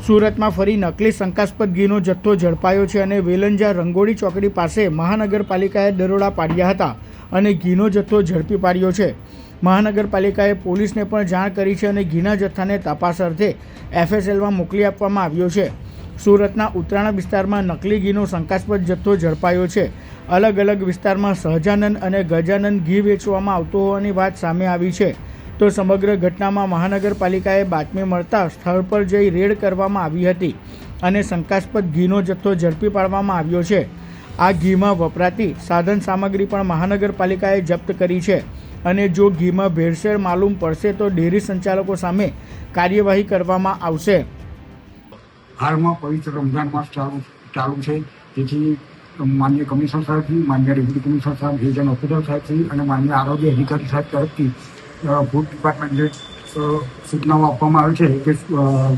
સુરતમાં ફરી નકલી શંકાસ્પદ ઘીનો જથ્થો ઝડપાયો છે અને વેલંજા રંગોળી ચોકડી પાસે મહાનગરપાલિકાએ દરોડા પાડ્યા હતા અને ઘીનો જથ્થો ઝડપી પાડ્યો છે। મહાનગરપાલિકાએ પોલીસને પણ જાણ કરી છે અને ઘીના જથ્થાને તપાસ અર્થે FSLમાં મોકલી આપવામાં આવ્યો છે। સુરતના ઉત્તરાણા વિસ્તારમાં નકલી ઘીનો શંકાસ્પદ જથ્થો ઝડપાયો છે। અલગ અલગ વિસ્તારમાં સહજાનંદ અને ગજાનંદ ઘી વેચવામાં આવતો હોવાની વાત સામે આવી છે। તો સમગ્ર ઘટનામાં મહાનગરપાલિકાએ બાતમી મળતા સ્થળ પર જઈ રેડ કરવામાં આવી હતી અને શંકાસ્પદ ઘીનો જથ્થો ઝડપી પાડવામાં આવ્યો છે। આ ઘીમાં વપરાતી સાધન સામગ્રી પણ મહાનગરપાલિકાએ જપ્ત કરી છે અને જો ઘીમાં ભેળસેળ માલુમ પડશે તો ડેરી સંચાલકો સામે કાર્યવાહી કરવામાં આવશે। હાલમાં પવિત્ર રમઝાન માસ ચાલુ છે, તેથી માનનીય કમિશનર સાહેબથી, માનનીય ડેપ્યુટી કમિશનર સાહેબ, રિજનલ ઓફિસર સાહેબથી અને માનનીય આરોગ્ય અધિકારી સાહેબ તરફથી ફૂડ ડિપાર્ટમેન્ટને સૂચનાઓ આપવામાં આવે છે કે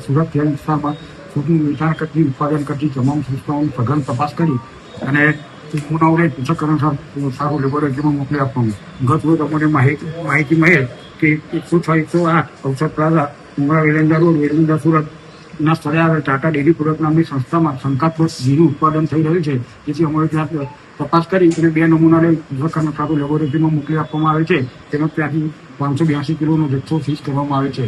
સુરત શહેર વિસ્તારમાં ફૂડનું વેચાણ કરતી, ઉત્પાદન કરતી તમામ સંસ્થાઓની સઘન તપાસ કરી અને નમૂનાઓને પૃથ્થકરણ સારું લેબોરેટરીમાં મોકલી આપવાનું। ગત રોજ અમને માહિતી મળે કે 106-108 અવસર પ્લાઝા, ઉમરા વેલંજા રોડ, વેલંજા સુરતના સ્થળે આવેલ ટાટા ડેરી પ્રોડક્ટ નામની સંસ્થામાં શંકાસ્પદ ઘીનું ઉત્પાદન થઈ રહ્યું છે, જેથી અમારે ત્યાં તપાસ કરી અને 2 નમૂનાને પૃથ્થકરણ સારું લેબોરેટરીમાં મોકલી આપવામાં આવે છે। તેમજ ત્યાંથી 582 કિલોનો જથ્થો સીઝ કરવામાં આવે છે।